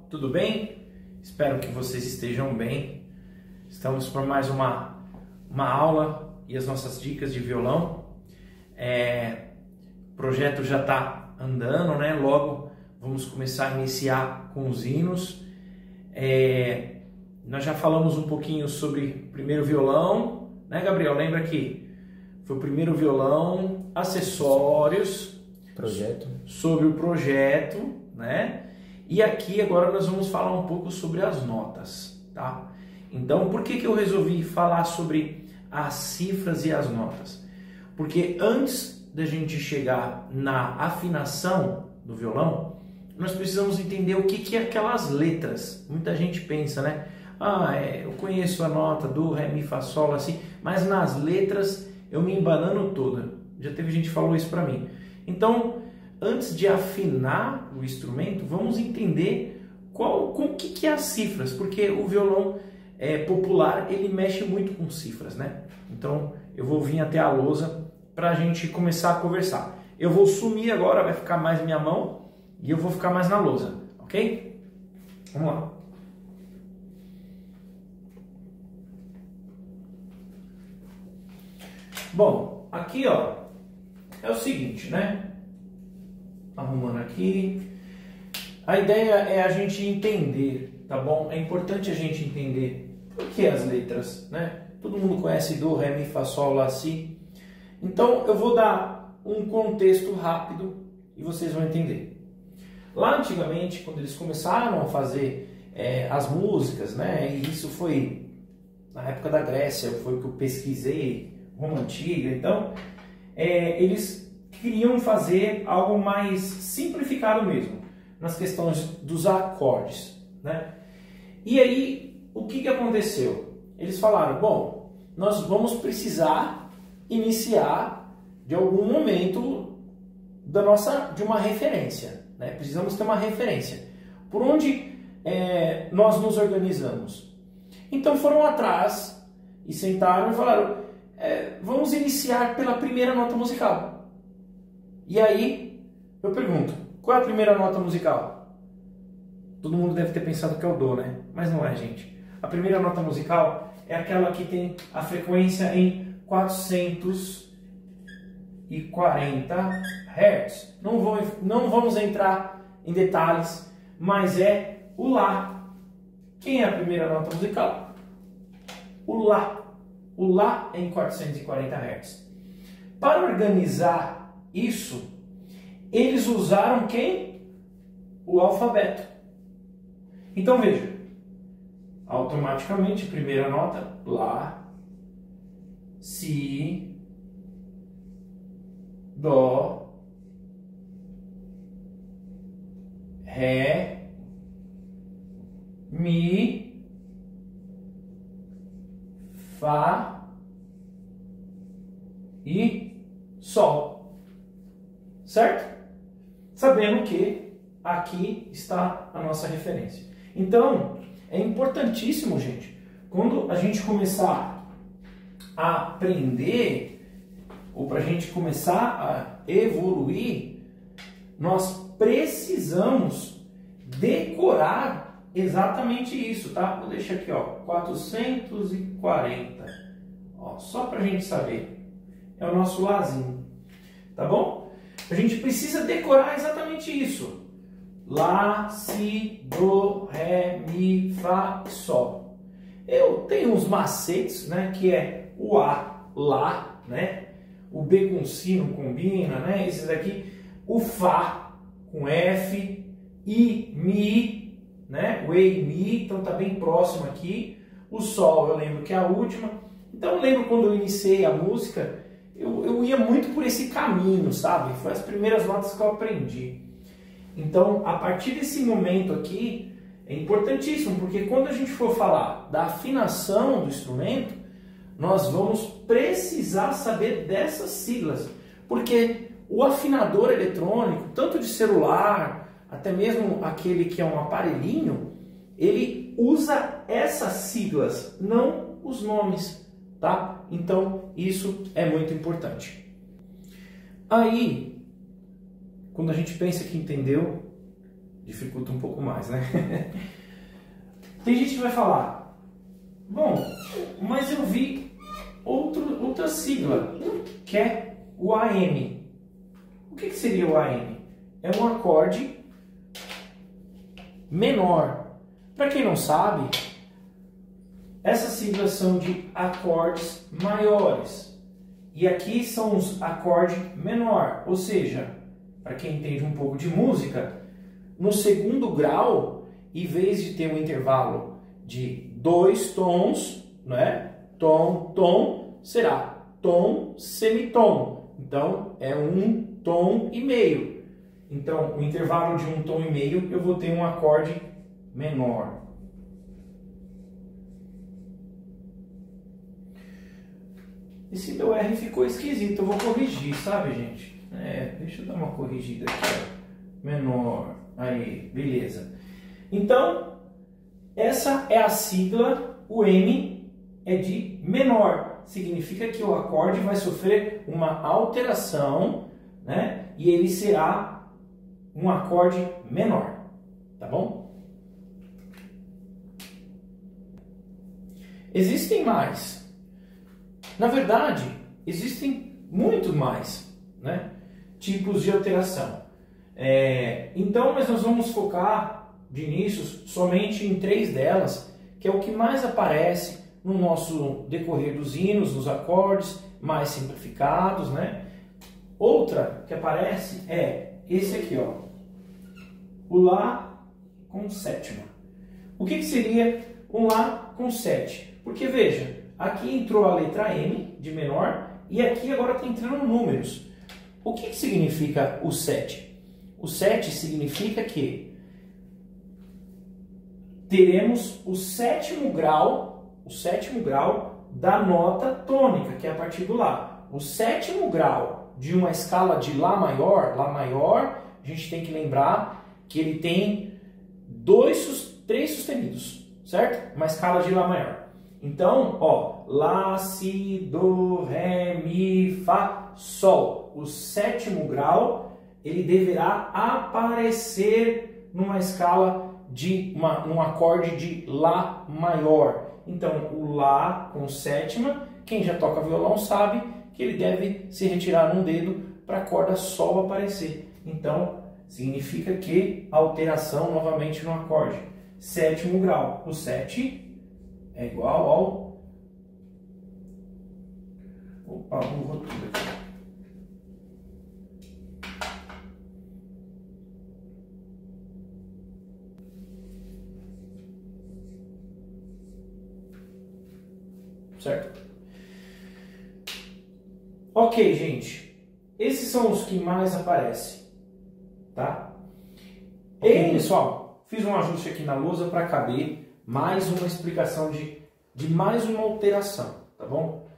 tudo bem? Espero que vocês estejam bem. Estamos para mais uma aula e as nossas dicas de violão. O projeto já está andando, né? Logo vamos começar a iniciar com os hinos. Nós já falamos um pouquinho sobre o primeiro violão, né, Gabriel? Lembra que foi o primeiro violão, acessórios, sobre o projeto, né? E aqui agora nós vamos falar um pouco sobre as notas, tá? Então, por que eu resolvi falar sobre as cifras e as notas? Porque antes da gente chegar na afinação do violão, nós precisamos entender o que é aquelas letras. Muita gente pensa, né? Eu conheço a nota do, ré, mi, fá, sol, assim, mas nas letras eu me embanano toda. Já teve gente que falou isso para mim. Então, antes de afinar o instrumento, vamos entender o que é as cifras, porque o violão popular, ele mexe muito com cifras, né? Então, eu vou vir até a lousa para a gente começar a conversar. Eu vou sumir agora, vai ficar mais minha mão e eu vou ficar mais na lousa, ok? Vamos lá. Bom, aqui ó, é o seguinte, né? Arrumando aqui. A ideia é a gente entender, tá bom? É importante a gente entender por que as letras, né? Todo mundo conhece do, ré, mi, fá, sol, lá, si. Então eu vou dar um contexto rápido e vocês vão entender. Lá antigamente, quando eles começaram a fazer as músicas, né? E isso foi na época da Grécia, foi o que eu pesquisei, Roma Antiga. Então, eles queriam fazer algo mais simplificado mesmo, nas questões dos acordes, né? E aí, o que aconteceu? Eles falaram, bom, nós vamos precisar iniciar de algum momento de uma referência, né? Precisamos ter uma referência. Por onde nós nos organizamos? Então foram atrás e sentaram e falaram, vamos iniciar pela primeira nota musical. E aí, eu pergunto, qual é a primeira nota musical? Todo mundo deve ter pensado que é o Dó, né? Mas não é, gente. A primeira nota musical é aquela que tem a frequência em 440 Hz. Não vamos entrar em detalhes, mas é o Lá. Quem é a primeira nota musical? O Lá. O Lá é em 440 Hz. Para organizar isso, eles usaram quem? O alfabeto. Então veja, automaticamente, primeira nota, Lá, Si, Dó, Ré, Mi, Fá e Sol. Certo? Sabendo que aqui está a nossa referência. Então, é importantíssimo, gente, quando a gente começar a aprender, ou para a gente começar a evoluir, nós precisamos decorar exatamente isso, tá? Vou deixar aqui, ó, 440, ó, só para a gente saber. É o nosso Lázinho, tá bom? A gente precisa decorar exatamente isso. Lá, Si, Dó, Ré, Mi, Fá e Sol. Eu tenho uns macetes, né? Que é o A, Lá, né? O B com Si não combina, né? Esse daqui. O Fá com F, I, Mi, né? O E e Mi, então tá bem próximo aqui. O Sol eu lembro que é a última. Então eu lembro quando eu iniciei a música, eu ia muito por esse caminho, sabe? Foi as primeiras notas que eu aprendi. Então, a partir desse momento aqui, é importantíssimo, porque quando a gente for falar da afinação do instrumento, nós vamos precisar saber dessas siglas. Porque o afinador eletrônico, tanto de celular, até mesmo aquele que é um aparelhinho, ele usa essas siglas, não os nomes, tá? Então, isso é muito importante. Aí, quando a gente pensa que entendeu, dificulta um pouco mais, né? Tem gente que vai falar, bom, mas eu vi outra sigla, que é o AM. O que seria o AM? É um acorde menor. Para quem não sabe, essas siglas são de acordes maiores. E aqui são os acordes menor. Ou seja, para quem entende um pouco de música, no segundo grau, em vez de ter um intervalo de 2 tons, né? Tom, tom, será tom, semitom. Então, é 1 tom e meio. Então, o intervalo de 1 tom e meio, eu vou ter um acorde menor. Esse meu R ficou esquisito, eu vou corrigir, sabe, gente? Deixa eu dar uma corrigida aqui, ó. Menor, aí, beleza. Então, essa é a sigla, o M é de menor. Significa que o acorde vai sofrer uma alteração, né? E ele será um acorde menor, tá bom? Existem mais. Na verdade, existem muito mais, né, tipos de alteração. Então, nós vamos focar de início somente em 3 delas, que é o que mais aparece no nosso decorrer dos hinos, dos acordes mais simplificados, né? Outra que aparece é esse aqui, ó, o Lá com sétima. O que seria um Lá com 7? Porque veja, aqui entrou a letra M de menor e aqui agora está entrando números. O que significa o 7? O 7 significa que teremos o sétimo grau da nota tônica, que é a partir do Lá. O sétimo grau de uma escala de Lá maior, a gente tem que lembrar que ele tem 3 sustenidos, certo? Uma escala de Lá maior. Então, ó, Lá, Si, Do, Ré, Mi, Fá, Sol. O sétimo grau, ele deverá aparecer numa escala num acorde de Lá maior. Então, o Lá com sétima, quem já toca violão sabe que ele deve se retirar um dedo para a corda Sol aparecer. Então, significa que alteração novamente no acorde. Sétimo grau, o 7 é igual ao... Opa, burro tudo aqui. Certo? Ok, gente. Esses são os que mais aparecem. Tá? E, pessoal, fiz um ajuste aqui na lousa para caber mais uma explicação de mais uma alteração, tá bom?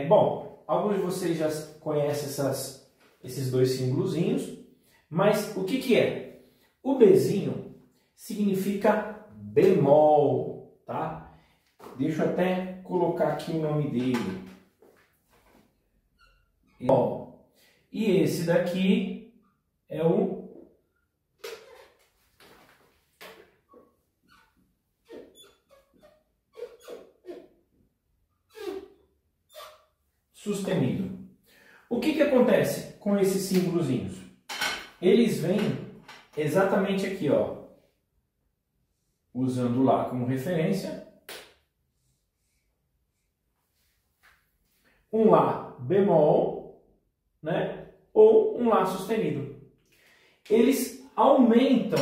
Bom, alguns de vocês já conhecem esses 2 símbolozinhos, mas o que é? O Bzinho significa bemol, tá? Deixa eu até colocar aqui o nome dele. Bom, e esse daqui é o sustenido. O que acontece com esses símbolozinhos? Eles vêm exatamente aqui, ó, usando Lá como referência. Um Lá bemol, né? Ou um Lá sustenido. Eles aumentam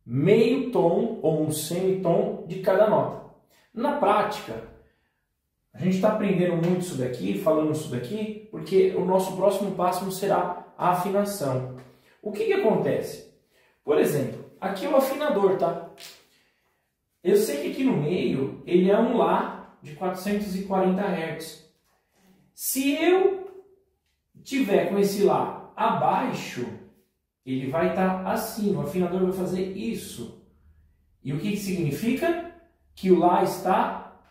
meio tom ou um semitom de cada nota. Na prática, a gente está aprendendo muito isso daqui, falando isso daqui, porque o nosso próximo passo será a afinação. O que acontece? Por exemplo, aqui é o afinador, tá? Eu sei que aqui no meio ele é um Lá de 440 Hz. Se eu tiver com esse Lá abaixo, ele vai estar assim, o afinador vai fazer isso. E o que significa? Que o Lá está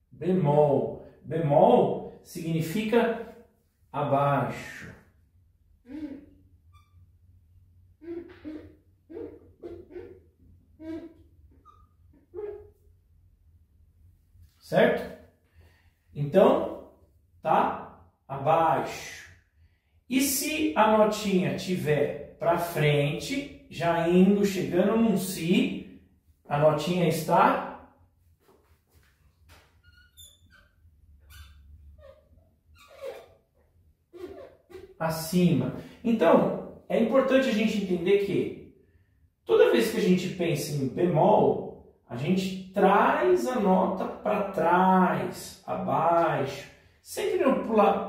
bemol. Bemol significa abaixo. certo? Então, tá abaixo. E se a notinha tiver para frente, já indo, chegando num si, a notinha está acima. Então, é importante a gente entender que toda vez que a gente pensa em bemol, a gente traz a nota para trás, abaixo, sempre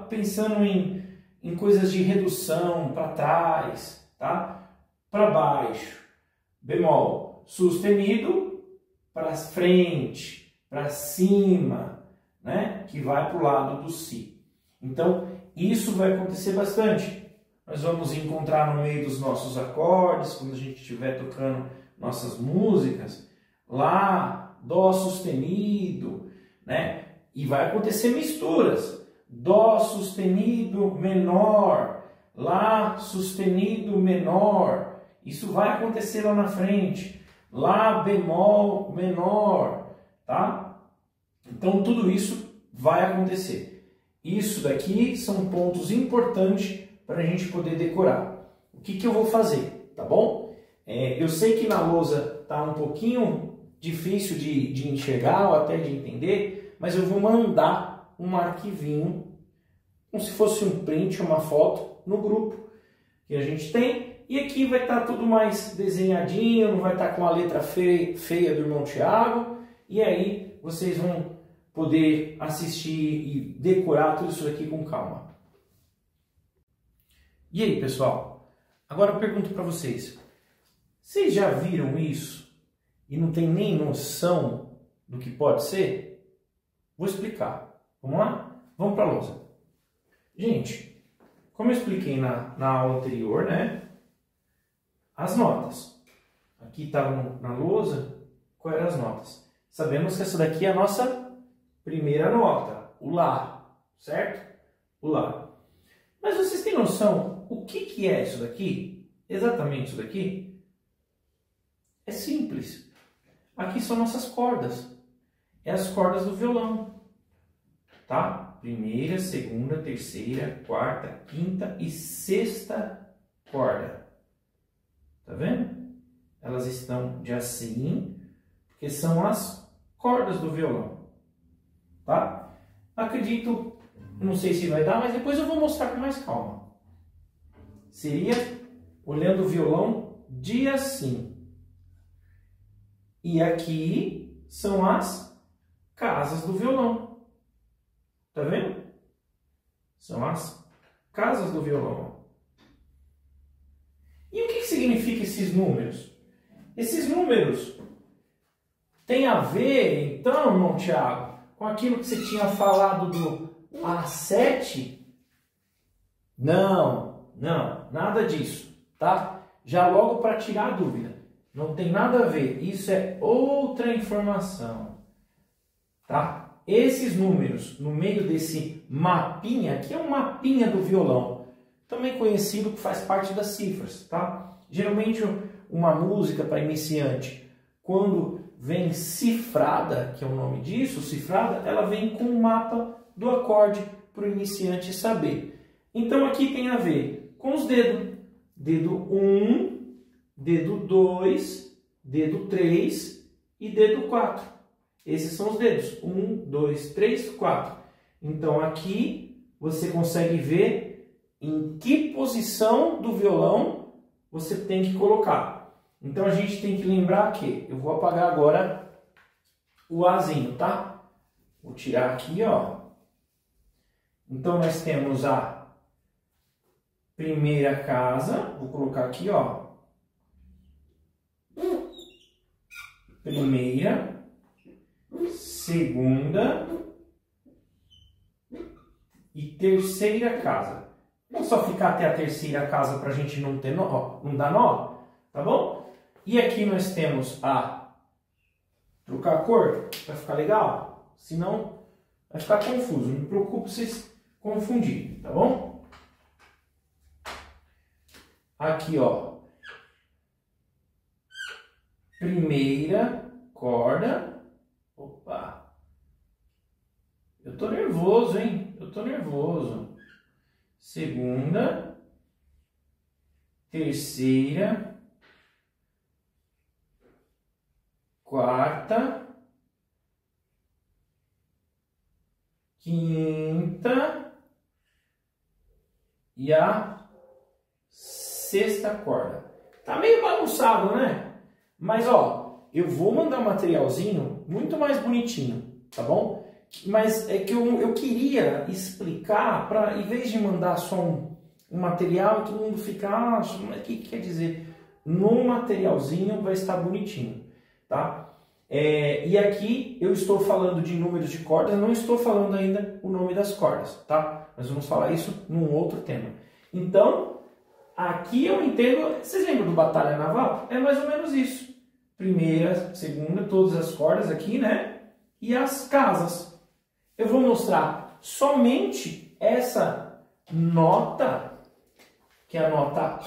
pensando em coisas de redução, para trás, tá? Para baixo, bemol sustenido, para frente, para cima, né? Que vai para o lado do si. Então, isso vai acontecer bastante. Nós vamos encontrar no meio dos nossos acordes, quando a gente estiver tocando nossas músicas, lá, dó sustenido, né? E vai acontecer misturas. Dó sustenido menor, lá sustenido menor. Isso vai acontecer lá na frente. Lá bemol menor, tá? Então tudo isso vai acontecer. Isso daqui são pontos importantes para a gente poder decorar. O que eu vou fazer, tá bom? Eu sei que na lousa tá um pouquinho difícil de enxergar ou até de entender, mas eu vou mandar um arquivinho, como se fosse um print, uma foto, no grupo que a gente tem. E aqui vai estar tudo mais desenhadinho, não vai estar com a letra feia do irmão Tiago. E aí vocês vão poder assistir e decorar tudo isso aqui com calma. E aí, pessoal? Agora eu pergunto para vocês. Vocês já viram isso e não tem nem noção do que pode ser? Vou explicar. Vamos lá? Vamos para a lousa. Gente, como eu expliquei na aula anterior, né? As notas. Aqui estavam na lousa, quais eram as notas? Sabemos que essa daqui é a nossa primeira nota, o Lá, certo? O Lá. Mas vocês têm noção o que é isso daqui? Exatamente isso daqui? É simples. Aqui são nossas cordas. É as cordas do violão. Tá? Primeira, segunda, terceira, quarta, quinta e sexta corda. Tá vendo? Elas estão de assim, porque são as cordas do violão. Tá? Acredito, não sei se vai dar, mas depois eu vou mostrar com mais calma. Seria olhando o violão de assim. E aqui são as casas do violão. Tá vendo? São as casas do violão. E o que significa esses números? Esses números têm a ver, então, irmão Tiago, com aquilo que você tinha falado do A7? Não, nada disso, tá? Já logo para tirar a dúvida. Não tem nada a ver, isso é outra informação, tá? Esses números no meio desse mapinha, que é um mapinha do violão, também conhecido que faz parte das cifras, tá? Geralmente uma música para iniciante, quando vem cifrada, que é o nome disso, cifrada, ela vem com o mapa do acorde para o iniciante saber. Então aqui tem a ver com os dedos. Dedo 1, dedo 2, dedo 3 e dedo 4. Esses são os dedos. 1, 2, 3, 4. Então aqui você consegue ver em que posição do violão você tem que colocar. Então a gente tem que lembrar que eu vou apagar agora o Azinho, tá? Vou tirar aqui, ó. Então nós temos a primeira casa, vou colocar aqui, ó. Primeira, segunda e terceira casa. Não só ficar até a terceira casa para a gente não ter nó, não dar nó, tá bom? E aqui nós temos a trocar a cor para ficar legal, senão vai ficar confuso. Não me preocupe vocês confundirem, tá bom? Aqui, ó, primeira corda, opa, tô nervoso, hein? Eu tô nervoso. Segunda, terceira, quarta, quinta e a sexta corda. Tá meio bagunçado, né? Mas ó, eu vou mandar um materialzinho muito mais bonitinho, tá bom? Mas é que eu queria explicar, para em vez de mandar só um material e todo mundo ficar, o que quer dizer? No materialzinho vai estar bonitinho, tá? E aqui eu estou falando de números de cordas, não estou falando ainda o nome das cordas, tá? Nós vamos falar isso num outro tema. Então, aqui eu entendo, vocês lembram do Batalha Naval? É mais ou menos isso. Primeira, segunda, todas as cordas aqui, né? E as casas. Eu vou mostrar somente essa nota, que é a nota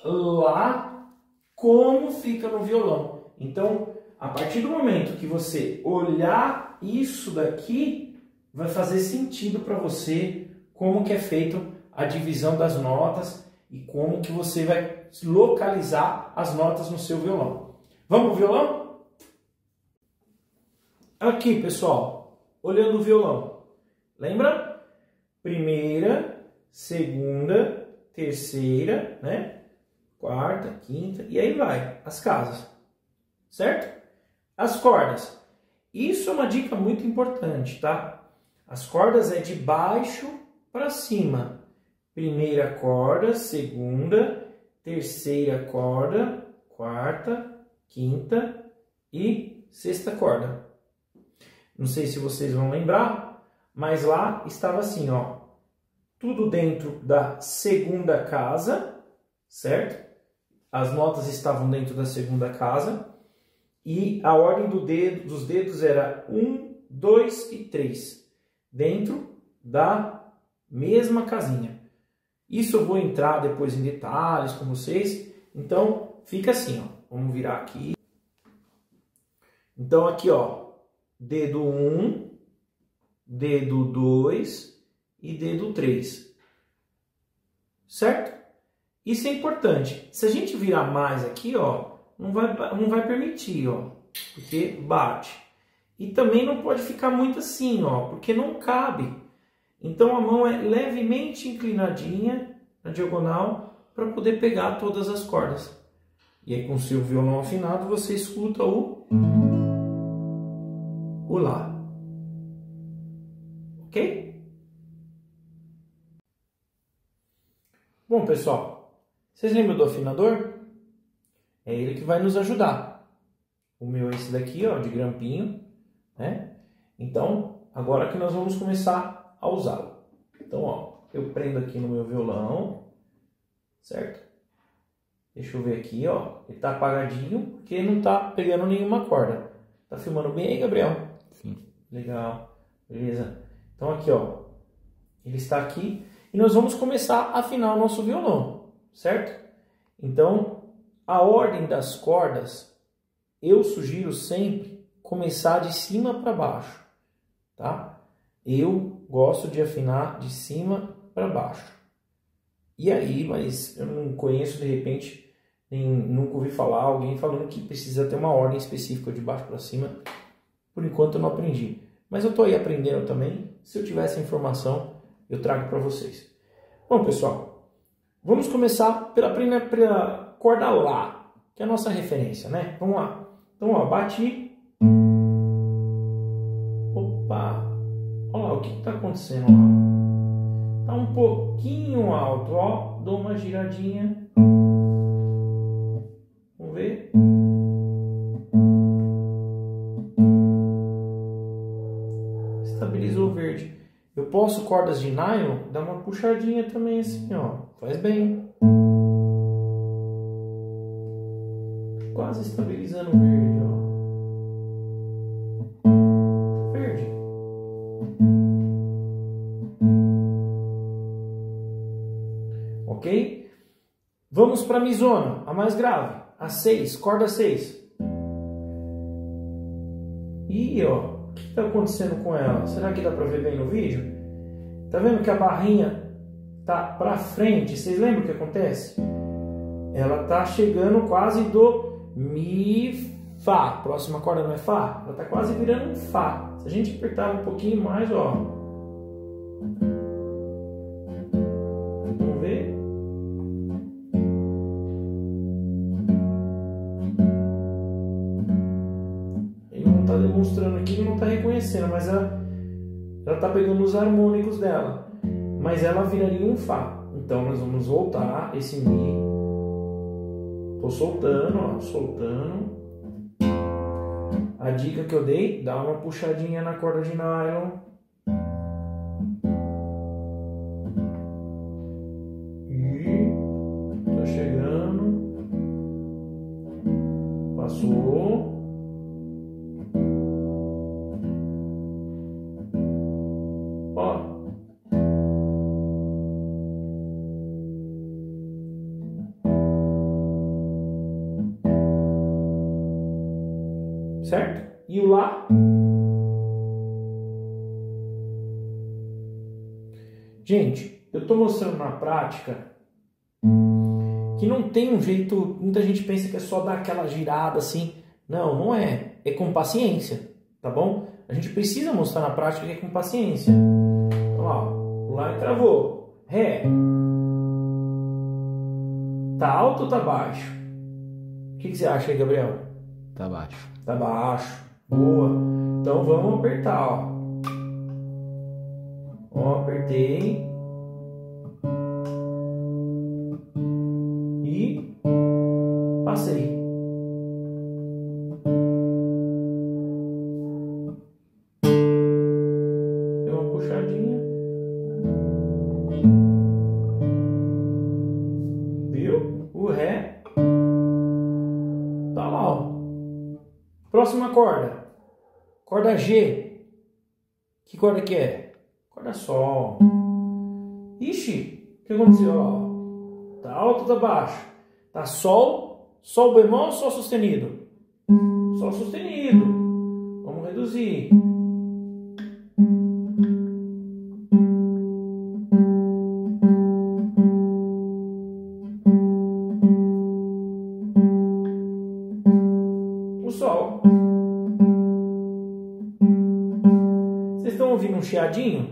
Lá, como fica no violão. Então, a partir do momento que você olhar isso daqui, vai fazer sentido para você como que é feito a divisão das notas e como que você vai localizar as notas no seu violão. Vamos pro violão? Aqui, pessoal, olhando o violão. Lembra? Primeira, segunda, terceira, né? Quarta, quinta e aí vai, as casas. Certo? As cordas. Isso é uma dica muito importante, tá? As cordas é de baixo para cima. Primeira corda, segunda, terceira corda, quarta, quinta e sexta corda. Não sei se vocês vão lembrar, mas lá estava assim, ó. Tudo dentro da segunda casa, certo? As notas estavam dentro da segunda casa. E a ordem dos dedos era 1, 2 e 3. Dentro da mesma casinha. Isso eu vou entrar depois em detalhes com vocês. Então, fica assim, ó. Vamos virar aqui. Então, aqui, ó. Dedo 1, dedo 2 e dedo 3. Certo? Isso é importante. Se a gente virar mais aqui, ó, não vai permitir, ó, porque bate. E também não pode ficar muito assim, ó, porque não cabe. Então a mão é levemente inclinadinha na diagonal para poder pegar todas as cordas. E aí com o seu violão afinado você escuta o Lá. Ok? Bom, pessoal, vocês lembram do afinador? É ele que vai nos ajudar. O meu é esse daqui, ó, de grampinho, né? Então, agora que nós vamos começar a usá-lo. Então, ó, eu prendo aqui no meu violão, certo? Deixa eu ver aqui, ó. Ele tá apagadinho porque não tá pegando nenhuma corda. Tá filmando bem aí, Gabriel? Sim. Legal. Beleza. Então, aqui, ó. Ele está aqui e nós vamos começar a afinar o nosso violão, certo? Então, a ordem das cordas, eu sugiro sempre começar de cima para baixo, tá? Eu gosto de afinar de cima para baixo. E aí, mas eu não conheço, de repente, nunca ouvi falar alguém falando que precisa ter uma ordem específica de baixo para cima. Por enquanto eu não aprendi. Mas eu estou aí aprendendo também. Se eu tiver essa informação, eu trago para vocês. Bom, pessoal, vamos começar pela corda Lá, que é a nossa referência, né? Vamos lá. Então, ó, bati. Opa! Olha lá, o que está acontecendo lá? Tá um pouquinho alto, ó. Dou uma giradinha. Vamos ver. Estabilizou o verde. Eu posso, cordas de nylon, dar uma puxadinha também assim, ó. Faz bem. Quase estabilizando o verde, ó. Verde. Ok? Vamos para a misona, a mais grave. A 6, corda 6. E, ó, que está acontecendo com ela? Será que dá para ver bem no vídeo? Tá vendo que a barrinha tá para frente? Vocês lembram o que acontece? Ela tá chegando quase do Mi, Fá. Próxima corda não é Fá? Ela tá quase virando um Fá. Se a gente apertar um pouquinho mais, ó. Vamos ver? Ele não tá demonstrando aqui, ele não tá reconhecendo, mas ela tá pegando os harmônicos dela. Mas ela viraria um Fá. Então nós vamos voltar esse Mi. Tô soltando, ó, soltando. A dica que eu dei, dá uma puxadinha na corda de nylon. E tá chegando. Passou. Ó. Certo? E o Lá? Gente, eu estou mostrando na prática que não tem um jeito. Muita gente pensa que é só dar aquela girada assim. Não, não é. É com paciência, tá bom? A gente precisa mostrar na prática que é com paciência. Ó, o Lá travou. Ré. Tá alto ou tá baixo? O que você acha aí, Gabriel? Tá baixo. Tá baixo. Boa. Então vamos apertar, ó. Ó, apertei. E passei. Deu uma puxadinha. Viu? O Ré. Tá lá, ó. Próxima corda. Corda G. Que corda que é? Corda Sol. Ixi, o que aconteceu? Ó, tá alto ou tá baixo? Tá Sol, Sol bemol ou Sol sustenido? Sol sustenido. Vamos reduzir. O Sol. Vocês estão ouvindo um chiadinho?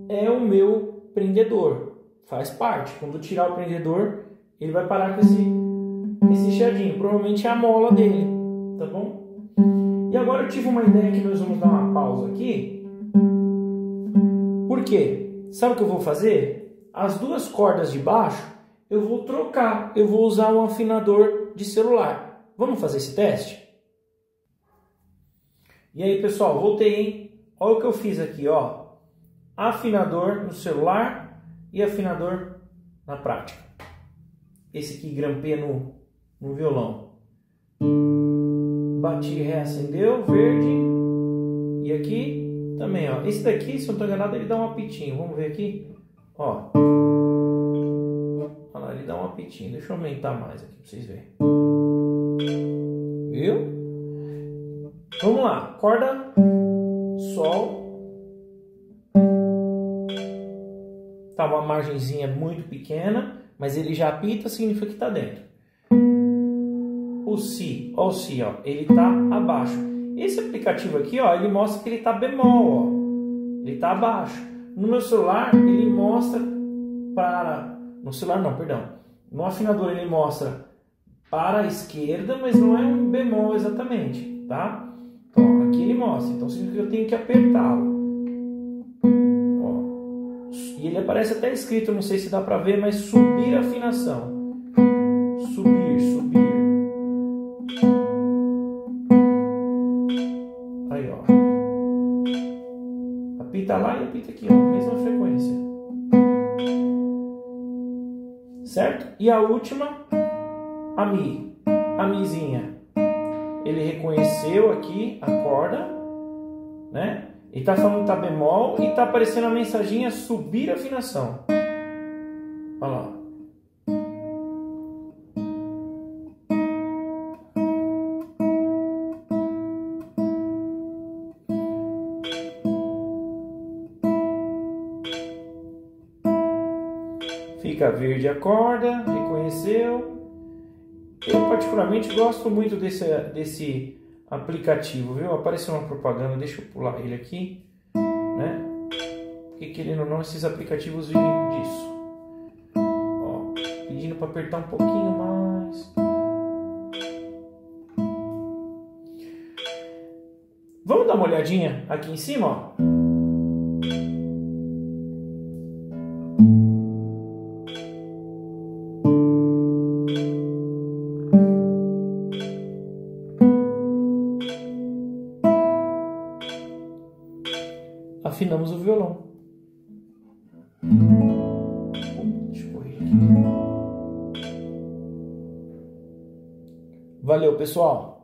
É o meu prendedor. Faz parte. Quando eu tirar o prendedor, ele vai parar com esse chiadinho. Provavelmente é a mola dele. Tá bom? E agora eu tive uma ideia que nós vamos dar uma pausa aqui. Por quê? Sabe o que eu vou fazer? As duas cordas de baixo eu vou trocar. Eu vou usar um afinador de celular. Vamos fazer esse teste? E aí, pessoal, voltei, hein? Olha o que eu fiz aqui, ó. Afinador no celular e afinador na prática. Esse aqui grampeia no violão. Bati, Ré, acendeu, verde. E aqui também, ó. Esse daqui, se eu não estou enganado, ele dá um apitinho. Vamos ver aqui. Ó. Olha lá, ele dá um apitinho. Deixa eu aumentar mais aqui para vocês verem. Viu? Vamos lá. Corda Sol. Tá uma margenzinha muito pequena, mas ele já apita, significa que tá dentro. O Si, ó, o Si, ó, ele tá abaixo. Esse aplicativo aqui, ó, ele mostra que ele tá bemol, ó. Ele tá abaixo. No meu celular, ele mostra para... No celular não, perdão. No afinador ele mostra para a esquerda, mas não é um bemol exatamente, tá? Então, aqui ele mostra, então significa que eu tenho que apertá-lo. E ele aparece até escrito, não sei se dá para ver, mas subir a afinação. Subir, subir. Aí, ó. Apita lá e apita aqui, ó. Mesma frequência. Certo? E a última, a Mi. A Mizinha. Ele reconheceu aqui a corda, né? Ele está falando que tá bemol e está aparecendo a mensaginha subir a afinação. Olha lá. fica verde a corda, reconheceu. Eu particularmente gosto muito desse aplicativo, viu? Apareceu uma propaganda, deixa eu pular ele aqui, né? Porque querendo ou não, esses aplicativos vivem disso. Ó, pedindo para apertar um pouquinho mais. Vamos dar uma olhadinha aqui em cima, ó. Afinamos o violão. Deixa eu correr aqui. Valeu, pessoal!